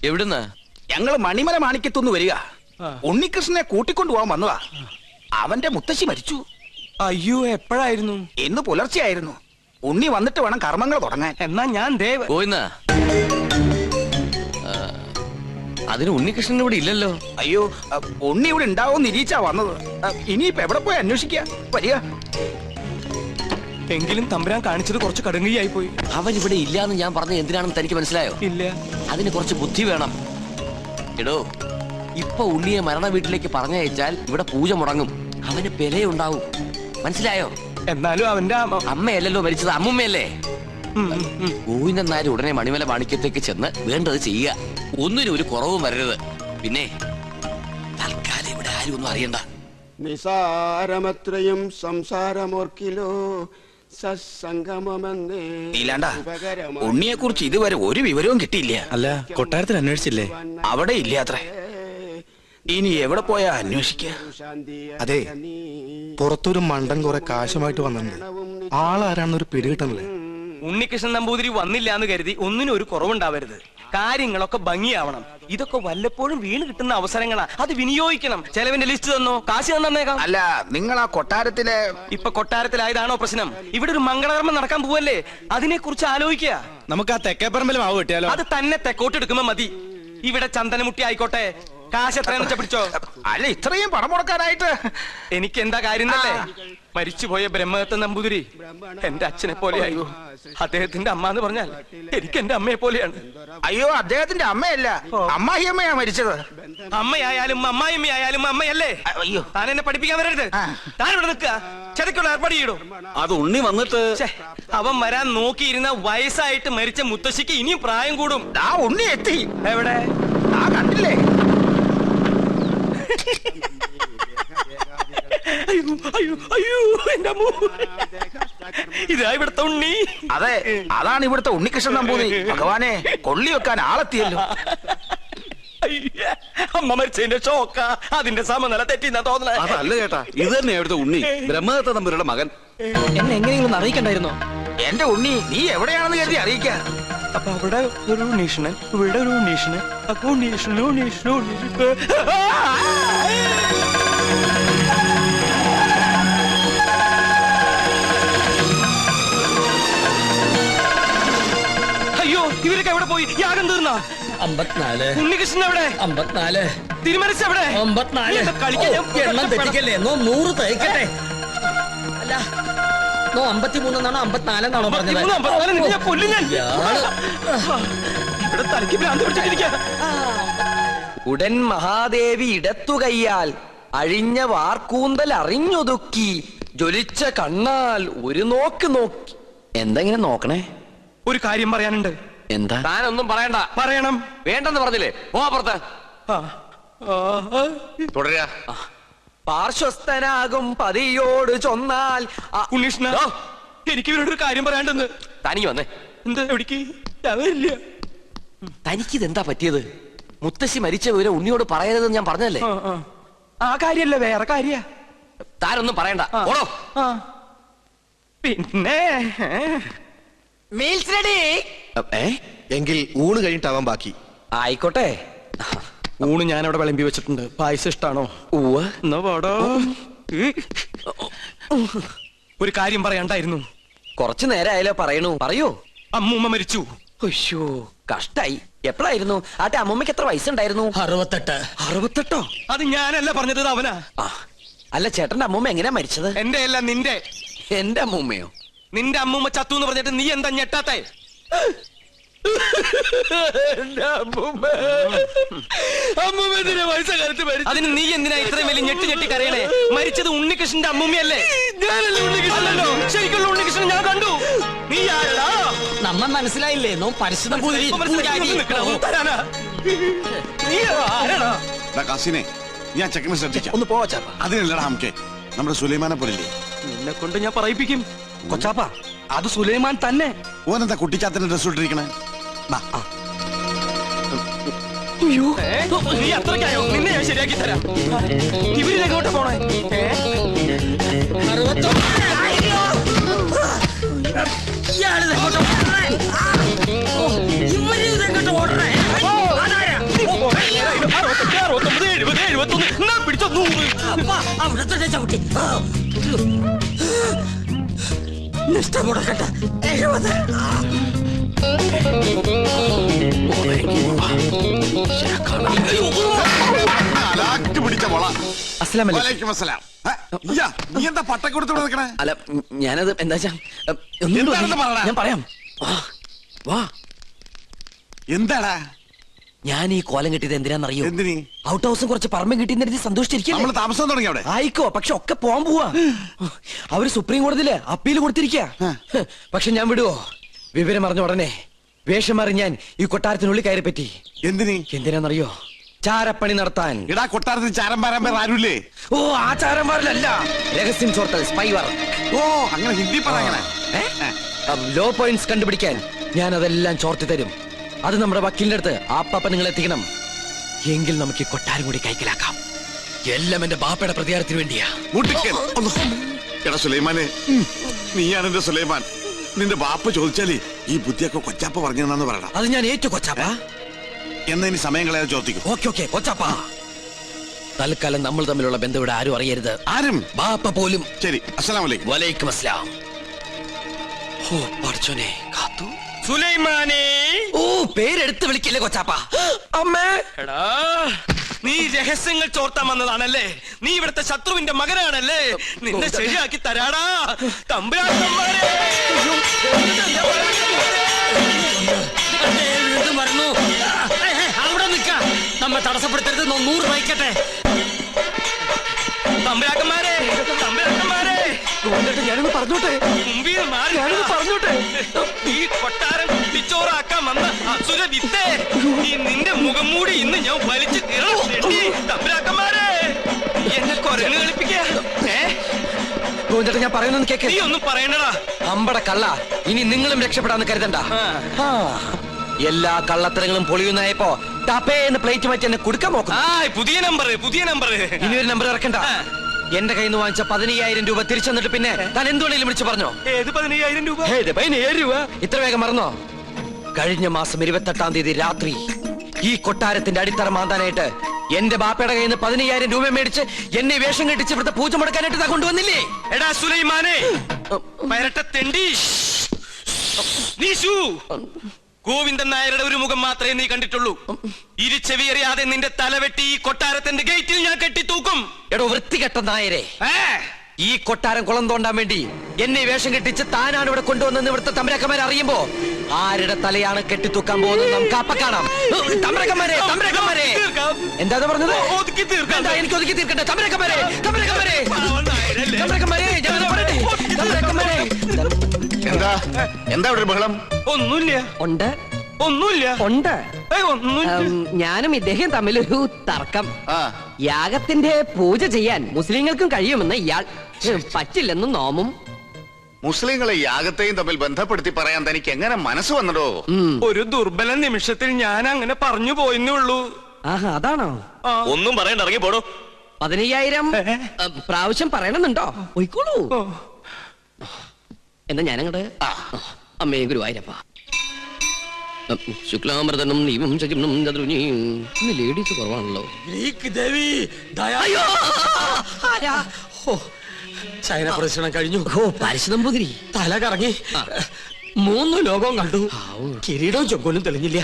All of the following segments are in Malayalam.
എവിടുന്ന്? ഞങ്ങള് മണിമല മാണിക്കത്തുനിന്ന് വരിക. ഉണ്ണികൃഷ്ണനെ കൂട്ടിക്കൊണ്ടുപോകാൻ വന്നതാ. അവന്റെ മുത്തശ്ശി മരിച്ചു. അയ്യോ, എപ്പോഴായിരുന്നു? ഇന്ന് പുലർച്ചെയായിരുന്നു. ഉണ്ണി വന്നിട്ട് വേണം കർമ്മങ്ങൾ തുടങ്ങാൻ. എന്നാ ഞാൻ പോയിന്നാ? അതിന് ഉണ്ണികൃഷ്ണൻ ഇവിടെ ഇല്ലല്ലോ. അയ്യോ, ഉണ്ണി ഇവിടെ ഉണ്ടാവും നിരീച്ചാ വന്നത്. ഇനിയിപ്പോ എവിടെ പോയി അന്വേഷിക്കുക? വരിക. എങ്കിലും തമ്പുരാൻ കാണിച്ചത് കുറച്ച് കടുങ്കയായി പോയി. അവൻ ഇവിടെ ഇല്ലാന്ന് ഞാൻ പറഞ്ഞത് എന്തിനാണെന്ന് തനിക്ക് മനസ്സിലായോ? ഇല്ല. അതിന് കുറച്ച് ബുദ്ധി വേണം. എടോ, ഇപ്പൊ ഉണ്ണിയെ മരണ വീട്ടിലേക്ക് പറഞ്ഞയച്ചാൽ ഇവിടെ പൂജ മുടങ്ങും. അവന് പെലയുണ്ടാവും. മനസ്സിലായോ? എന്നാലും അവന്റെ അമ്മയല്ലല്ലോ മരിച്ചത്, അമ്മുമ്മയല്ലേ? ഗോവിന്ദൻ നായർ ഉടനെ മണിമല മാണിക്യത്തേക്ക് ചെന്ന് വേണ്ടത് ചെയ്യുക. ഒന്നിനും ഒരു കുറവും വരരുത്. പിന്നെ തൽക്കാലം ഇവിടെ ആരും ഒന്നും അറിയണ്ട. നിസാരമത്രയും സംസാരമോർക്കിലോ നീലാണ്ട, ഉണ്ണിയെ കുറിച്ച് ഇതുവരെ ഒരു വിവരവും കിട്ടിയില്ല. അല്ല, കൊട്ടാരത്തിൽ അന്വേഷിച്ചില്ലേ? അവിടെ ഇല്ലാത്രേ. ഇനി എവിടെ പോയാ അന്വേഷിക്കുക? അതെ, പുറത്തൊരു മണ്ടൻ കുറെ കാശുമായിട്ട് വന്നിട്ടുണ്ട്. ആളാരാണെന്നൊരു പിടികിട്ടണല്ലേ? ഉണ്ണികൃഷ്ണൻ നമ്പൂതിരി വന്നില്ല എന്ന് കരുതി ഒന്നിനും ഒരു കുറവുണ്ടാവരുത്. കാര്യങ്ങളൊക്കെ ഭംഗിയാവണം. ഇതൊക്കെ വല്ലപ്പോഴും വീണ് കിട്ടുന്ന അവസരങ്ങളാ, അത് വിനിയോഗിക്കണം. ചെലവിന്റെ ലിസ്റ്റ് തന്നോ, കാശ് തന്നേക്കാം. അല്ല, നിങ്ങൾ ആ കൊട്ടാരത്തിലെ ഇപ്പൊ കൊട്ടാരത്തിലായതാണോ പ്രശ്നം? ഇവിടെ ഒരു മംഗളകർമ്മം നടക്കാൻ പോവല്ലേ, അതിനെ കുറിച്ച് ആലോചിക്കുക. നമുക്ക് ആ തെക്കേപ്പറമ്പിൽ മാവ് കിട്ടിയാലോ? അത് തന്നെ തെക്കോട്ടെടുക്കുമ്പോ മതി. ഇവിടെ ചന്ദനമുട്ടി ആയിക്കോട്ടെ. കാശ് എത്രയാന്ന് വെച്ചാ പിടിച്ചോ. അല്ല, ഇത്രയും പണം മുടക്കാനായിട്ട് എനിക്ക് എന്താ കാര്യം തന്നെ? മരിച്ചുപോയ ബ്രഹ്മദത്ത നമ്പൂതിരി എന്റെ അച്ഛനെ പോലെയായി. അദ്ദേഹത്തിന്റെ അമ്മ എന്ന് പറഞ്ഞാൽ എനിക്ക് എന്റെ അമ്മയെ പോലെയാണ്. അയ്യോ, അദ്ദേഹത്തിന്റെ അമ്മയല്ല, അമ്മായിയമ്മയാ മരിച്ചത്. അമ്മയായാലും അമ്മായിയമ്മയായാലും അമ്മയല്ലേ? അയ്യോ, താൻ എന്നെ പഠിപ്പിക്കാൻ വരരുത്. താൻ ഇവിടെ നിൽക്കുക. ചെതക്കുള്ള ഏർപ്പാട് ചെയ്യടോ. അത് ഉണ്ണി വന്നിട്ട് അവൻ വരാൻ നോക്കിയിരുന്ന വയസ്സായിട്ട് മരിച്ച മുത്തശ്ശിക്ക് ഇനിയും പ്രായം കൂടും. ആ ഉണ്ണി എത്തി. എവിടെ? ആ കണ്ടില്ലേ? അയ്യോ അയ്യോ അയ്യോ, എന്റെ അമ്മ. ഇതാ ഇവിടുത്തെ ഉണ്ണി. അതെ, അതാണ് ഇവിടുത്തെ ഉണ്ണികൃഷ്ണൻ നമ്പൂതിരി. ഭഗവാനെ, കൊള്ളി വെക്കാൻ ആളെത്തിയല്ലോ. അമ്മ മരിച്ചതിന്റെ ഷോക്ക, അതിന്റെ സമനില തെറ്റിന്നാ തോന്നണേ. അതല്ല ചേട്ടാ, ഇത് തന്നെ ഇവിടുത്തെ ഉണ്ണി, ബ്രഹ്മദത്ത നമ്പൂതിരിയുടെ മകൻ. എന്നെ എങ്ങനെയെങ്കിലും അറിയിക്കണ്ടായിരുന്നോ? എന്റെ ഉണ്ണി, നീ എവിടെയാണെന്ന് കരുതി അറിയിക്ക. അപ്പൊ അവിടെ ഒരു ഉണ്ണീഷണൻ, ഇവിടെ ഒരു ഉണ്ണീഷണൻ. അപ്പൊ ഉണ്ണീഷണൻ ഉണ്ണീഷണൻ ഉണ്ണീഷണൻ. അയ്യോ, ഇവരൊക്കെ എവിടെ പോയി? യാഗം തീർന്നാ? 54. ഉണ്ണികൃഷ്ണൻ എവിടെ? 54. തിരുമനസ് എവിടെ? 54. എണ്ണം തെറ്റിക്കല്ലേ? 100 തയ്ക്കട്ടെ. അല്ല, 53 എന്നാണോ 54 എന്നാണോ പറഞ്ഞത്? ഇവിടെ തലയ്ക്ക് ഭ്രാന്ത് പിടിച്ചിട്ടിരിക്കുക. ഉടൻ മഹാദേവി ഇടത്തു കയ്യാൽ അഴിഞ്ഞ വാർക്കൂന്തൽ അറിഞ്ഞൊതുക്കി ജ്വലിച്ച കണ്ണാൽ ഒരു നോക്ക് നോക്കി. എന്തെങ്കിലും നോക്കണേ? ഒരു കാര്യം പറയാനുണ്ട്. എന്താ? താനൊന്നും പറയണ്ട. പറയണം. വേണ്ടെന്ന് പറഞ്ഞില്ലേ? പോ പുറത്ത്. തുടരുക. പാർശ്വസ്ഥനാകും പതിയോട് ചൊന്നാൽ. ഉണ്ണീഷ്ണ, എനിക്ക് ഇവരോട് ഒരു കാര്യം പറയാണ്ടെന്ന്. തനിക്ക് വന്നേ. എന്താ? എവിടേക്ക്? അവരില്ല. തനിക്കിതെന്താ പറ്റിയത്? മുത്തശ്ശി മരിച്ച വിവരം ഉണ്ണിയോട് പറയരുതെന്ന് ഞാൻ പറഞ്ഞല്ലേ? ആ കാര്യല്ല, വേറെ കാര്യ. താനൊന്നും പറയണ്ട. ഓടോ. പിന്നെ മീൽസ് റെഡി. എങ്കിൽ ഊണ് കഴിഞ്ഞിട്ടാവാൻ ബാക്കി. ആയിക്കോട്ടെ. ഊണ് ഞാൻ അവിടെ വിളമ്പി വെച്ചിട്ടുണ്ട്. പായസം ഇഷ്ടാണോ? എന്നാ പാടോ. ഒരു കാര്യം പറയാണ്ടായിരുന്നു. കുറച്ചു നേരമായാലോ പറയണു. പറയൂ. അമ്മൂമ്മ മരിച്ചു. അയ്യോ, കഷ്ടായി. എപ്പോഴായിരുന്നു? ആട്ടെ, അമ്മൂമ്മക്ക് എത്ര വയസ്സുണ്ടായിരുന്നു? 68. 68? അത് ഞാനല്ല പറഞ്ഞത്, അവനാ. അല്ല, ചേട്ടന്റെ അമ്മൂമ്മ എങ്ങനെയാ മരിച്ചത്? എന്റെ അല്ല, നിന്റെ. എന്റെ അമ്മൂമ്മയോ? നിന്റെ അമ്മൂമ്മ ചത്തു എന്ന് പറഞ്ഞിട്ട് നീ എന്താ ഞെട്ടാത്തെ? അതിന് നീ എന്തിനാ ഇത്രയും വലിയ ഞെട്ടി കരയണേ? മരിച്ചത് ഉണ്ണികൃഷ്ണന്റെ അമ്മൂമ്മയല്ലേ? അല്ലല്ലോ, ശരിക്കുള്ള ഉണ്ണികൃഷ്ണൻ ഞാൻ കണ്ടു. നീ ആരടാ? നമ്മ മനസ്സിലായില്ലേ? നോ പരിശുദ്ധ കാസിനെ, ഞാൻ ചെക്കനെ ശ്രദ്ധിക്കാം. ഒന്ന് പോവാ. അതിനല്ലടാ നമുക്ക് നമ്മുടെ സുലൈമാനെ പോലില്ലേ? നിന്നെ കൊണ്ട് ഞാൻ പറയിപ്പിക്കും. കൊച്ചാപ്പ, അത് സുലൈമാൻ തന്നെ. ഓനെന്താ കുട്ടിച്ചാത്തന്റെ ഡ്രസ് ഇട്ടിരിക്കണേ? നീ അത്രയ്ക്കായോ? നിന്നെ ഞാൻ ശരിയാക്കി തരാം. ഇവരിതെങ്ങോട്ട് പോണേ? ഇയാളിതെങ്ങോട്ട് ഓടണേ? അവിടെ തന്നെ ചവിട്ടി. നിഷ്ഠ മുടക്കട്ടെ. 70. അലാക്ക് പിടിച്ച മോള അസ്സലാമു അലൈക്കും. വലൈക്കും അസ്സലാം. നീ എന്താ പട്ടം കൊടുത്തോണ്ട് നിൽക്കണേ? അല്ല ഞാനത് എന്താ വെച്ചാ, എന്താണെന്ന് പറയടാ. ഞാൻ പറയാം. വാ. എന്താടാ ഞാൻ ഈ കോലം കിട്ടിയത് എന്തിനാന്നറിയോ? എന്തിനി? ഔട്ട് ഹൗസും കുറച്ച് പറമ്പും കിട്ടിയെന്ന് സന്തോഷിച്ചിരിക്കും. നമ്മള് താമസം തുടങ്ങി അവിടെ. ആയിക്കോ, പക്ഷെ ഒക്കെ പോവാൻ പോവാ. അവര് സുപ്രീം കോടതിയില് അപ്പീൽ കൊടുത്തിരിക്കുക. പക്ഷെ ഞാൻ വിടുവോ? വിവരം അറിഞ്ഞ ഉടനെ വേഷം മാറി ഞാൻ ഈ കൊട്ടാരത്തിനുള്ളിൽ കയറി പറ്റി. എന്തിനി? എന്തിനാന്നറിയോ? ചാരപ്പണി നടത്താൻ. ഇടാ കൊട്ടാരത്തിൽ ചാരം പാരാൻ പേർ ആരുമില്ലേ? ഓ, ആചാരന്മാരിലല്ല, രഹസ്യം ചോർത്തൽ, സ്പൈ വർക്ക്. ഓ അങ്ങനെ ഹിന്ദി പറ. അങ്ങനെ ലോ പോയിന്റ്സ് കണ്ടുപിടിക്കാൻ ഞാൻ അതെല്ലാം ചോർത്തി തരും. അത് നമ്മുടെ വക്കീലിന്റെ അടുത്ത് ആപ്പാപ്പ നിങ്ങൾ എത്തിക്കണം. എങ്കിൽ നമുക്ക് ഈ കൊട്ടാരം കൂടി കൈക്കലാക്കാം. എല്ലാം എന്റെ ബാപ്പയുടെ പ്രതികാരത്തിന് വേണ്ടിയാ. മുട്ടിക്കൻ. എടാ സുലൈമാനെ, നീയാണ് എന്റെ സുലൈമാൻ. നിന്റെ ബാപ്പ ചോദിച്ചാലേ ഈ ബുദ്ധിയൊക്കെ കൊച്ചാപ്പ പറഞ്ഞെന്നു പറയണം. അത് ഞാൻ ഏറ്റു കൊച്ചാപ്പ. എന്നാ ഇനി സമയം കളയാതെ ചോദിക്കും. ഓക്കെ കൊച്ചാപ്പ. തൽക്കാലം നമ്മൾ തമ്മിലുള്ള ബന്ധം ഇവിടെ ആരും അറിയരുത്. ആരും? ബാപ്പ പോലും. ശരി. അസ്സലാമു അലൈക്കും. വലൈക്കും അസ്സലാം. ഓ പഠിച്ചോനെ, കാത്തു. സുലൈമാനേ. ഓ, പേരെടുത്ത് വിളിക്കില്ലേ കൊച്ചാപ്പ. അമ്മേ. എടാ, നീ രഹസ്യങ്ങൾ ചോർത്താൻ വന്നതാണല്ലേ? നീ ഇവിടുത്തെ ശത്രുവിന്റെ മകനാണല്ലേ? നിന്നെ ശരിയാക്കി തരാടാ തമ്പുരാക്കന്മാരെ. വീണ്ടും വരണു. അവിടെ നിൽക്ക. നമ്മെ തടസ്സപ്പെടുത്തരുത്. 100 തയ്ക്കട്ടെ. തമ്പുരാക്കന്മാരെ, തമ്പുരാക്കന്മാരെ, ഞാനൊന്ന് പറഞ്ഞോട്ടെ. മുമ്പിൽ മാറി ഞാനൊന്ന് പറഞ്ഞോട്ടെ. ഈ കൊട്ടാരം കുട്ടിച്ചോറാക്കാൻ വന്ന അസുര വിത്തേ, ഈ നിന്റെ മുഖം മൂടി ഇന്ന് ഞാൻ വലിച്ചു തീർന്നു. തമ്പുരാക്കന്മാരെ, എന്നെ കൊരങ്ങ് കളിപ്പിക്കാ. ഗോവിന്ദേട്ടാ, ഞാൻ പറയുന്നത് കേക്ക്. നീ ഒന്നും പറയണ്ടടാ. അമ്പട കള്ള, ഇനി നിങ്ങളും രക്ഷപ്പെടാന്ന് കരുതണ്ട. എല്ലാ കള്ളത്തരങ്ങളും പൊളിയുന്നായപ്പോ ടപ്പേന്ന് പ്ലേറ്റ് മാറ്റി എന്നെ കൊടുക്കാൻ നോക്കും. പുതിയ നമ്പർ. ഇനി ഒരു നമ്പർ ഇറക്കണ്ട. എന്റെ കയ്യിൽ നിന്ന് വാങ്ങിച്ച 15,000 രൂപ തിരിച്ചു തന്നിട്ട് പിന്നെ താൻ എന്തുകൊണ്ടെങ്കിലും വിളിച്ചു പറഞ്ഞോ? ഏത് 15,000 രൂപ? 15,000 രൂപ ഇത്ര വേഗം മറന്നോ? കഴിഞ്ഞ മാസം 28-ാം തീയതി രാത്രി ഈ കൊട്ടാരത്തിന്റെ അടിത്തറ മാന്താനായിട്ട് എന്റെ ബാപ്പയുടെ കയ്യിൽ നിന്ന് 15,000 രൂപ മേടിച്ച് എന്നെ വേഷം കെട്ടിച്ച് ഇവിടുത്തെ പൂജ മുടക്കാനായിട്ട് കൊണ്ടുവന്നില്ലേ? എടാ സുലൈമാനെ, പരട്ട തെണ്ടി, നീശു, ഗോവിന്ദൻ നായരുടെ ഒരു മുഖം മാത്രമേ നീ കണ്ടിട്ടുള്ളൂ. ഇരുചെവിയറിയാതെ നിന്റെ തലവെട്ടി ഈ കൊട്ടാരത്തിന്റെ ഗേറ്റിൽ ഞാൻ കെട്ടിത്തൂക്കും. എടോ വൃത്തികെട്ട നായരെ, ഈ കൊട്ടാരം കുളം തോണ്ടാൻ വേണ്ടി എന്നെ വേഷം കെട്ടിച്ച് താനാണ് ഇവിടെ കൊണ്ടുവന്നെന്ന് ഇവിടുത്തെ തമ്പരക്കന്മാരെ അറിയുമ്പോ ആരുടെ തലയാണ് കെട്ടിത്തൂക്കാൻ പോകുന്നത് നമുക്ക് അപ്പ കാണാം. തമ്പരക്കന്മാരെ, എന്താ പറഞ്ഞത്? എന്താ എനിക്ക് ഒതുക്കി തീർക്കട്ടെ? തമ്പരക്കന്മാരെ, എന്താ എന്താ ഇവിടെ ബഹളം? ഒന്നുമില്ല. ഉണ്ട്. ഞാനും ഇദ്ദേഹം തമ്മിലൊരു തർക്കം. യാഗത്തിന്റെ പൂജ ചെയ്യാൻ മുസ്ലിങ്ങൾക്കും കഴിയുമെന്ന് ഇയാൾ, പറ്റില്ലെന്നും നോമും. മുസ്ലിങ്ങളെ യാഗത്തെയും തമ്മിൽ ബന്ധപ്പെടുത്തി പറയാൻ തനിക്ക് എങ്ങനെ മനസ്സ് വന്നടോ? ഒരു ദുർബല നിമിഷത്തിൽ ഞാൻ അങ്ങനെ പറഞ്ഞു പോയെന്നേ ഉള്ളൂ. ആഹാ, അതാണോ? ഒന്നും പറയണ്ട, ഇറങ്ങി പോടോ. 15,000 പ്രാവശ്യം പറയണമെന്നുണ്ടോ? പോയിക്കോളൂ. എന്നാ ഞാനങ്ങട്. അമ്മേ ഗുരുവായൂരപ്പ. ശുക്ലാമൃതനും നീവും ചകിനും ചതുരുനിയും. ഇന്ന് ലേഡീസ് കുറവാണല്ലോ. ചൈന പ്രദർശനം കഴിഞ്ഞു. ഓ, പാരിശുനമ്പൂതിരി തല കറങ്ങി. 3 ലോകവും കണ്ടു. കിരീടവും ചൊക്കോലും തെളിഞ്ഞില്ല.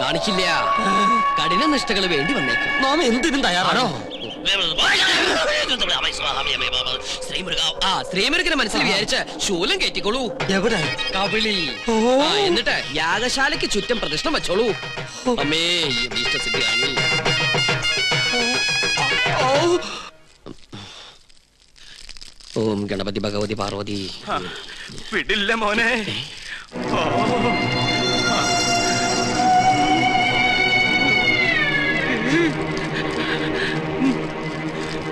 കാണിക്കില്ല. കഠിന നിഷ്ഠകൾ വേണ്ടി വന്നേക്കും. നാം എന്തിനും തയ്യാറാണോ? ശ്രീമുരുകനെ മനസ്സിൽ വിചാരിച്ച് ശൂലം കയറ്റിക്കോളൂ. എവിടെ? കവിളിൽ. എന്നിട്ട് യാഗശാലയ്ക്ക് ചുറ്റും പ്രദക്ഷിണം വെച്ചോളൂ. അമ്മേ ഇഷ്ടസിദ്ധിയാണ്. ഓം ഗണപതി ഭഗവതി പാർവതി. വിടില്ല മോനെ.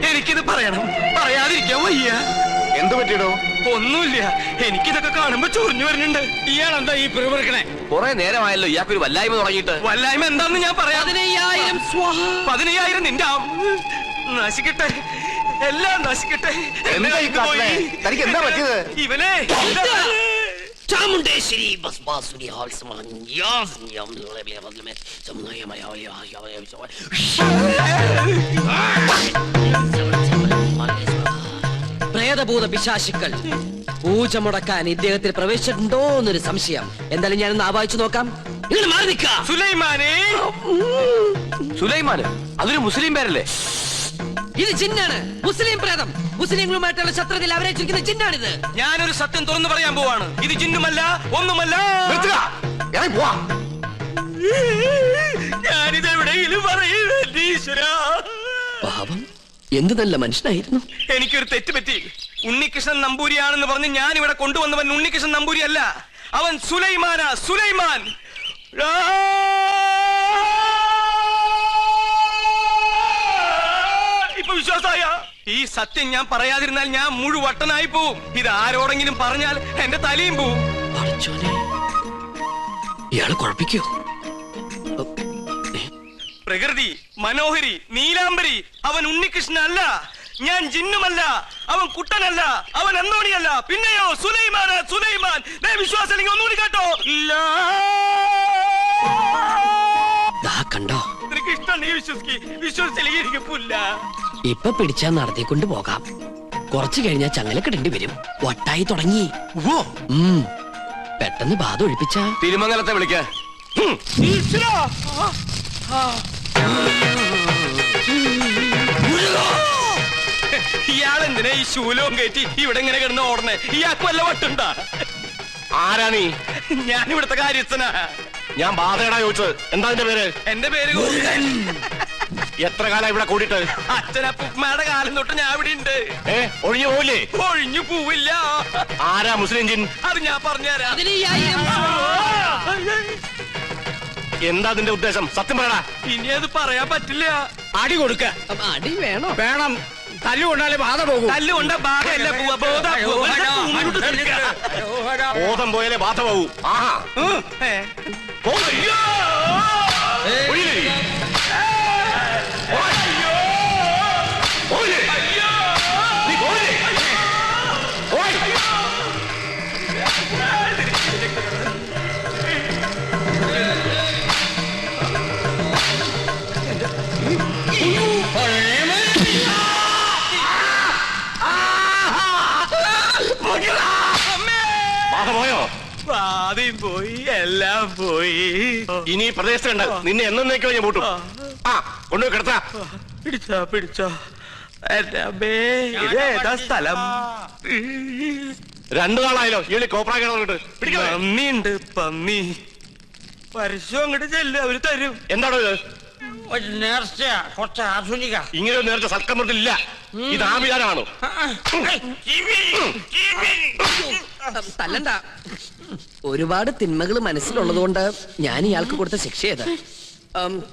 എനിക്കിത് പറയണം, പറയാതിരിക്കാൻ വയ്യ. എന്ത് പറ്റിയടോ? ഒന്നുമില്ല, എനിക്കിതൊക്കെ കാണുമ്പോ ചൊറിഞ്ഞു വരുന്നുണ്ട്. ഇയാളെന്താ ഈ പിറുപിറുക്കണേ? കുറെ നേരമായല്ലോ ഇയാൾക്കൊരു വല്ലായ്മ തുടങ്ങിയിട്ട്. വല്ലായ്മ എന്താന്ന് ഞാൻ പറയാം. 15,000 നിന്റെ നശിക്കട്ടെ, എല്ലാം നശിക്കട്ടെ. എന്താ ഈ കാട്ടണേ? തനിക്ക് എന്താ പറ്റിയത്? ഇവനെ ചാമുണ്ടേശ്വരി ഭസ്മാസുരി പ്രേതഭൂത പിശാശുക്കൾ പൂജ മുടക്കാൻ ഇദ്ദേഹത്തിൽ പ്രവേശിച്ചിട്ടുണ്ടോ എന്നൊരു സംശയം. എന്തായാലും ഞാനൊന്ന് ആവാഹിച്ചു നോക്കാം. ഇങ്ങനെ മാറി നിൽക്ക. സുലൈമാനെ. സുലൈമാന് അതൊരു മുസ്ലിം പേരല്ലേ? ഇത് ജിന്നാണ്, മുസ്ലിം പ്രേതം. മുസ്ലിങ്ങളുമായിട്ടുള്ള ശത്രുതയിൽ അവരേറ്റിരിക്കുന്ന ജിന്നാണിത്. ഞാനൊരു സത്യം തുറന്നു പറയാൻ പോവാണ്. ഇത് ജിന്നുമല്ല, ഒന്നുമല്ല. ഞാനിത് എവിടെയെങ്കിലും പറയൂരാ. പാപം, എന്ത് നല്ല മനുഷ്യനായിരുന്നു. എനിക്കൊരു തെറ്റ് പറ്റി. ഉണ്ണികൃഷ്ണൻ നമ്പൂരിയാണെന്ന് പറഞ്ഞ് ഞാൻ ഇവിടെ കൊണ്ടുവന്നവൻ ഉണ്ണികൃഷ്ണൻ നമ്പൂരി അല്ല, അവൻ സുലൈമാനാ. സുലൈമാൻ. ഇപ്പൊ വിശ്വാസായ? ഈ സത്യം ഞാൻ പറയാതിരുന്നാൽ ഞാൻ മുഴുവട്ടനായി പോവും. ഇത് ആരോടെങ്കിലും പറഞ്ഞാൽ എന്റെ തലയും പോവും. ഇയാള് കുഴപ്പിക്കോ? പ്രകൃതി, മനോഹരി, നീലാംബരി, അവൻ ഉണ്ണികൃഷ്ണൻ അല്ല. ഞാൻ ജിന്നുമല്ല, അവൻ കുട്ടനല്ല, അവൻ അന്തോണിയല്ല. പിന്നെയോ സുലൈമാനാ. സുലൈമാൻ. വിശ്വാസം അല്ലെങ്കിൽ ഒന്നുകൂടി കേട്ടോ. കണ്ടോ, നിനക്ക് ഇഷ്ടം വിശ്വസിച്ചില്ലെങ്കിൽ എനിക്ക് പുല്ല. ഇപ്പൊ പിടിച്ചാ നടത്തിക്കൊണ്ട് പോകാം. കുറച്ചു കഴിഞ്ഞാൽ ചങ്ങലക്കിടേണ്ടി വരും. വട്ടായി തുടങ്ങി. പെട്ടെന്ന് ബാധ ഒഴിപ്പിച്ച തിരുമംഗലത്തെ വിളിക്ക. ഇയാളെന്തിനാ ഈ ശൂലവും കയറ്റി ഇവിടെ ഇങ്ങനെ കിടന്ന് ഓടണേ? ഇയാൾക്ക് വല്ല വട്ടുണ്ടാ? ആരാ നീ? ഞാൻ ഇവിടുത്തെ കാര്യസ്ഥനാ. ഞാൻ ബാധയടാ ചോദിച്ചത്. എന്താ നിന്റെ പേര്? എന്റെ പേര് എത്ര കാലം ഇവിടെ കൂടിയിട്ട്? അച്ഛനപ്പൂമ്മയുടെ കാലം തൊട്ട് ഞാൻ ഇവിടെ ഉണ്ട്. ഒഴിഞ്ഞു പോവില്ലേ? ഒഴിഞ്ഞു പോവില്ല. ആരാ മുസ്ലിം ജിൻ? അത് ഞാൻ പറഞ്ഞുതരാം. എന്താ നിന്റെ ഉദ്ദേശം? സത്യം പറയടാ. ഇനി അത് പറയാൻ പറ്റില്ല. അടി കൊടുക്ക. അടി വേണോ? വേണം. തല്ലുകൊണ്ടാലേ ബാധ പോകും. തല്ലുകൊണ്ട ബാധയല്ല പോവാ. ബോധം പോയാലേ ബാധ പോകൂ. ആഹാ. പോയോ? ആദ്യം പോയി, എല്ലാം പോയി. ഇനി പ്രദേശത്തുണ്ട്. നിന്നെ എന്നേക്കോ ഞാൻ പൂട്ടും. ആ, കൊണ്ടുപോയി കിടത്താ. പിടിച്ചോ. ഇതേതാ സ്ഥലം? 2 നാളായല്ലോ ഈ കോപ്രാ കിടന്നിട്ട്. പന്നിയുണ്ട്, പന്നി. പരസ്യം അങ്ങോട്ട് ചെല്ല്, അവര് തരും. എന്താണോ ഇത്? കുറച്ച് ആധുനിക. ഇങ്ങനെ ഒരു നേരത്തെ സൽക്കമൃത്തില്ല. ഇത് ആഭിചാരമാണോ? തല്ലണ്ട. ഒരുപാട് തിന്മകൾ മനസ്സിലുള്ളതുകൊണ്ട് ഞാൻ ഇയാൾക്ക് കൊടുത്ത ശിക്ഷ ചെയ്ത്.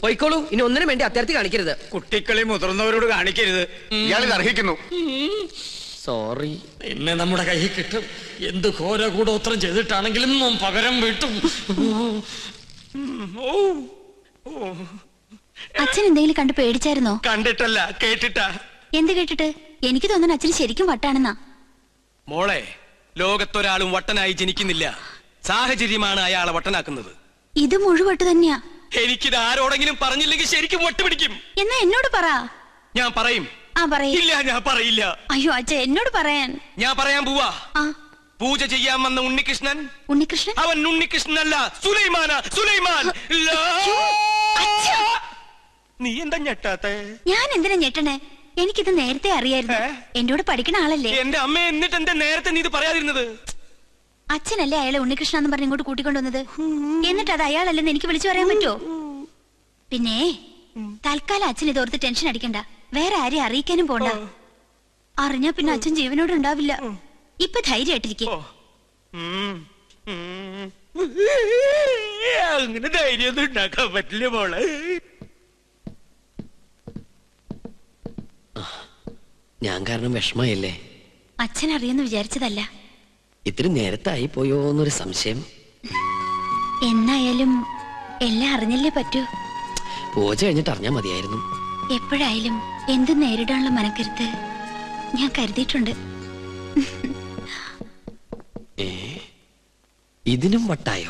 പോയിക്കോളൂ. ഇനി ഒന്നിനും വേണ്ടി അത്യാർത്ഥി കാണിക്കരുത്. കുട്ടികളെ മുതിർന്നവരോട് കാണിക്കരുത്. ഇയാളിത് അർഹിക്കുന്നു. സോറി. എന്നെ നമ്മുടെ കയ്യിൽ കിട്ടും. എന്ത് ഘോര കൂടോത്രം ചെയ്തിട്ടാണെങ്കിലും പകരം വീട്ടും. അച്ഛൻ എന്തെങ്കിലും കണ്ട് പേടിച്ചായിരുന്നോ? കണ്ടിട്ടല്ല, കേട്ടിട്ടാ. എന്ത് കേട്ടിട്ട്? എനിക്ക് തോന്നുന്നു അച്ഛന് ശരിക്കും വട്ടാണെന്നാ. മോളെ, ലോകത്തൊരാളും വട്ടനായി ജനിക്കുന്നില്ല. സാഹചര്യമാണ് അയാളെ വട്ടനാക്കുന്നത്. ഇത് മുഴുവട്ട് തന്നെയാ. എനിക്കിത് ആരോടെങ്കിലും പറഞ്ഞില്ലെങ്കിൽ ശരിക്കും വട്ടുപിടിക്കും. എന്നാ എന്നോട് പറ. ഞാൻ പറയും. പറയില്ല. ഞാൻ പറയില്ല. അയ്യോ അച്ഛ, എന്നോട് പറയാൻ. ഞാൻ പറയാൻ പോവാ. പൂജ ചെയ്യാൻ വന്ന ഉണ്ണികൃഷ്ണൻ. ഉണ്ണികൃഷ്ണൻ? അവൻ ഉണ്ണികൃഷ്ണനല്ല, സുലൈമാനാ. സുലൈമാൻ. നീ എന്താ ഞെട്ടാത്തെ? ഞാൻ എന്തിനാ ഞെട്ടണേ? എനിക്കിത് നേരത്തെ അറിയായിരുന്നു. എന്നോട് പഠിക്കണ ആളല്ലേ. എന്റെ അമ്മ, എന്നിട്ട് എന്താ നേരത്തെ നീ ഇത് പറയാതിരുന്നത്? അച്ഛനല്ലേ അയാളെ ഉണ്ണികൃഷ്ണൻ എന്ന് പറഞ്ഞ് ഇങ്ങോട്ട് കൂട്ടിക്കൊണ്ടുവന്നത്. എന്നിട്ട് അത് അയാളല്ലെന്ന് എനിക്ക് വിളിച്ചു പറയാൻ പറ്റുമോ? പിന്നെ തൽക്കാലം അച്ഛൻ ഇതോർത്ത് ടെൻഷൻ അടിക്കണ്ട. വേറെ ആരെയും അറിയിക്കാനും പോണ്ട. അറിഞ്ഞാ പിന്നെ അച്ഛൻ ജീവനോട് ഉണ്ടാവില്ല. ഇപ്പൊ ധൈര്യമായിട്ടിരിക്കും. അങ്ങനെ ധൈര്യമൊന്നും ഉണ്ടാക്കാൻ പറ്റില്ല മോളെ. ഞാൻ കാരണം വിഷമയല്ലേ? അച്ഛൻ അറിയെന്ന് വിചാരിച്ചതല്ല. ഇത്തിരി നേരത്തായി പോയോ എന്നൊരു സംശയം. എന്നായാലും എല്ലാം അറിഞ്ഞല്ലേ പറ്റൂ. പൂജ കഴിഞ്ഞിട്ട് അറിഞ്ഞാ മതിയായിരുന്നു. എപ്പോഴായാലും എന്തും നേരിടാനുള്ള മനക്കരുത്ത് ഞാൻ കരുതിയിട്ടുണ്ട്. ഇതിനും വട്ടായോ?